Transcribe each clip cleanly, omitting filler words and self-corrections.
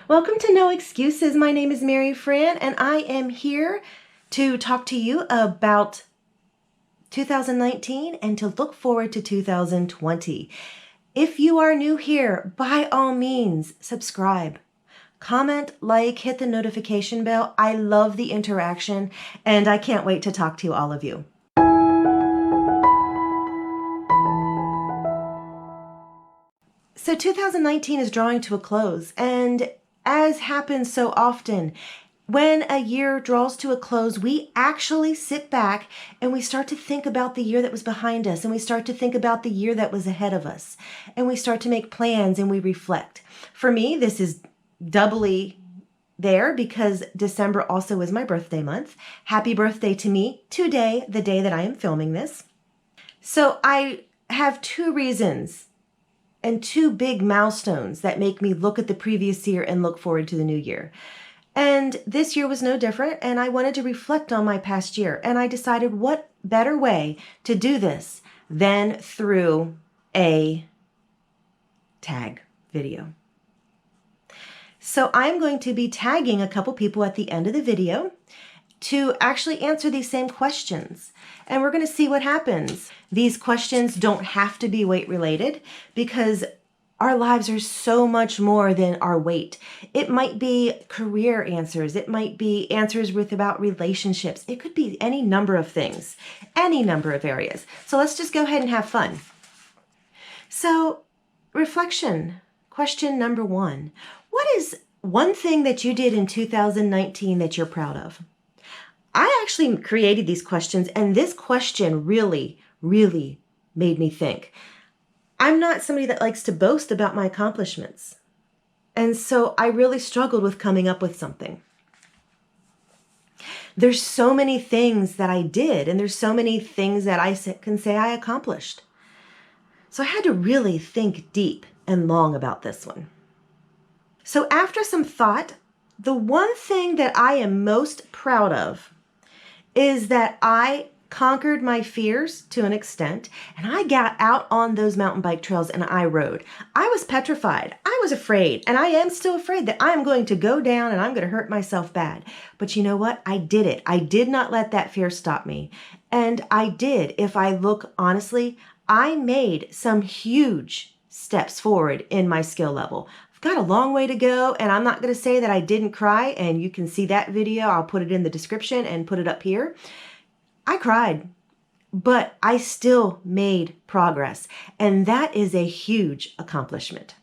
Welcome to No Excuses. My name is Mary Fran, and I am here to talk to you about 2019 and to look forward to 2020. If you are new here, by all means, subscribe. Comment, like, hit the notification bell. I love the interaction, and I can't wait to talk to all of you. So 2019 is drawing to a close, and as happens so often, when a year draws to a close, we actually sit back and we start to think about the year that was behind us, and we start to think about the year that was ahead of us, and we start to make plans and we reflect. For me, this is doubly there because December also is my birthday month. Happy birthday to me today, the day that I am filming this. So I have two reasons and two big milestones that make me look at the previous year and look forward to the new year. And this year was no different, and I wanted to reflect on my past year, and I decided what better way to do this than through a tag video. So I'm going to be tagging a couple people at the end of the video to actually answer these same questions. And we're going to see what happens. These questions don't have to be weight related because our lives are so much more than our weight. It might be career answers. It might be answers about relationships. It could be any number of things, any number of areas. So let's just go ahead and have fun. So reflection, question number one. What is one thing that you did in 2019 that you're proud of? I actually created these questions, and this question really, really made me think. I'm not somebody that likes to boast about my accomplishments. And so I really struggled with coming up with something. There's so many things that I did, and there's so many things that I can say I accomplished. So I had to really think deep and long about this one. So after some thought, the one thing that I am most proud of is that I conquered my fears to an extent, and I got out on those mountain bike trails and I rode. I was petrified. I was afraid, and I am still afraid that I'm going to go down and I'm going to hurt myself bad. But you know what? I did it. I did not let that fear stop me. And I did. If I look honestly, I made some huge steps forward in my skill level. I've got a long way to go, and I'm not going to say that I didn't cry, and you can see that video. I'll put it in the description and put it up here. I cried, but I still made progress, and that is a huge accomplishment.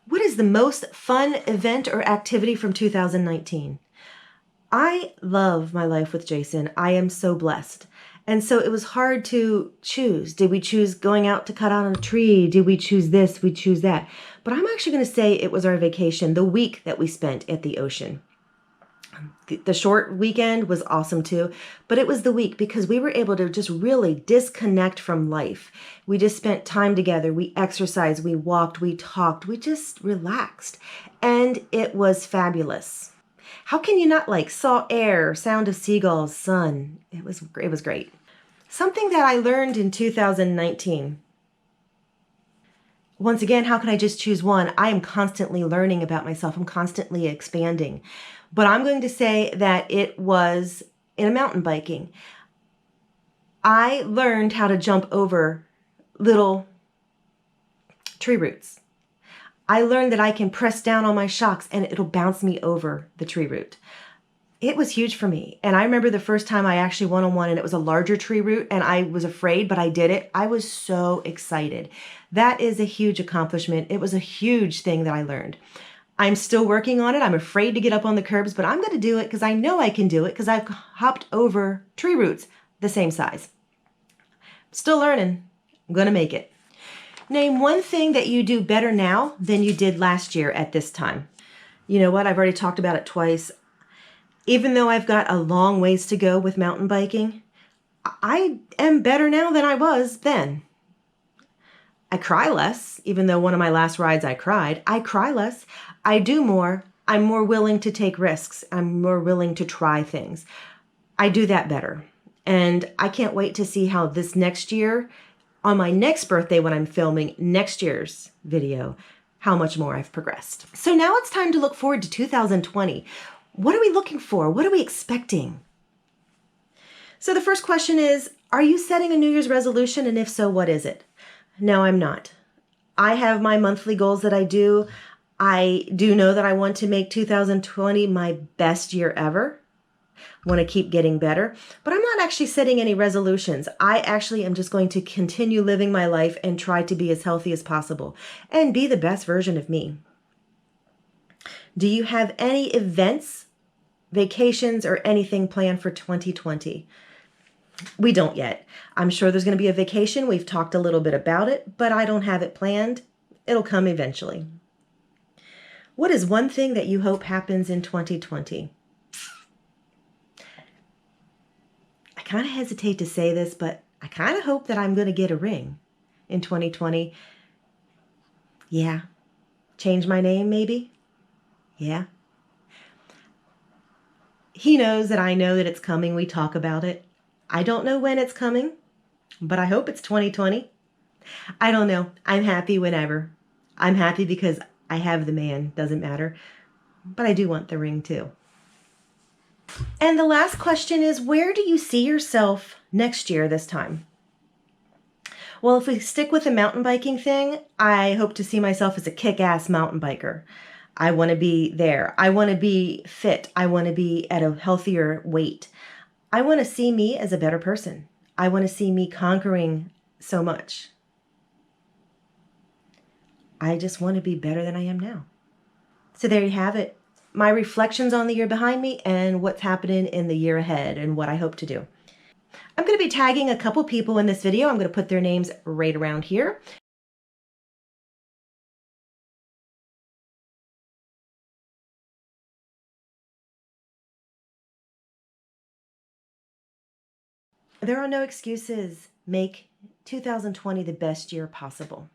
What is the most fun event or activity from 2019? I love my life with Jason. I am so blessed. And so it was hard to choose. Did we choose going out to cut on a tree? Did we choose this? We choose that. But I'm actually going to say it was our vacation, the week that we spent at the ocean. The short weekend was awesome too, but it was the week because we were able to just really disconnect from life. We just spent time together. We exercised, we walked, we talked, we just relaxed. And it was fabulous. How can you not like salt air, sound of seagulls, sun? It was great. Something that I learned in 2019. Once again, how can I just choose one? I am constantly learning about myself. I'm constantly expanding. But I'm going to say that it was in mountain biking. I learned how to jump over little tree roots. I learned that I can press down on my shocks and it'll bounce me over the tree root. It was huge for me. And I remember the first time I actually went on one, and it was a larger tree root, and I was afraid, but I did it. I was so excited. That is a huge accomplishment. It was a huge thing that I learned. I'm still working on it. I'm afraid to get up on the curbs, but I'm going to do it because I know I can do it because I've hopped over tree roots the same size. Still learning. I'm going to make it. Name one thing that you do better now than you did last year at this time. You know what? I've already talked about it twice. Even though I've got a long ways to go with mountain biking, I am better now than I was then. I cry less, even though one of my last rides I cried. I cry less. I do more. I'm more willing to take risks. I'm more willing to try things. I do that better. And I can't wait to see how this next year, on my next birthday when I'm filming next year's video, how much more I've progressed. So now it's time to look forward to 2020. What are we looking for? What are we expecting? So the first question is, are you setting a New Year's resolution? And if so, what is it? No, I'm not. I have my monthly goals that I do. I do know that I want to make 2020 my best year ever. I want to keep getting better, but I'm not actually setting any resolutions. I actually am just going to continue living my life and try to be as healthy as possible and be the best version of me. Do you have any events, vacations, or anything planned for 2020? We don't yet. I'm sure there's going to be a vacation. We've talked a little bit about it, but I don't have it planned. It'll come eventually. What is one thing that you hope happens in 2020? I kind of hesitate to say this, but I kind of hope that I'm going to get a ring in 2020. Yeah. Change my name, maybe? Yeah. He knows that I know that it's coming. We talk about it. I don't know when it's coming, but I hope it's 2020. I don't know. I'm happy whenever. I'm happy because I have the man. Doesn't matter. But I do want the ring too. And the last question is, where do you see yourself next year this time? Well, if we stick with the mountain biking thing, I hope to see myself as a kick-ass mountain biker. I want to be there. I want to be fit. I want to be at a healthier weight. I want to see me as a better person. I want to see me conquering so much. I just want to be better than I am now. So there you have it. My reflections on the year behind me and what's happening in the year ahead and what I hope to do. I'm going to be tagging a couple people in this video. I'm going to put their names right around here. There are no excuses. Make 2020 the best year possible.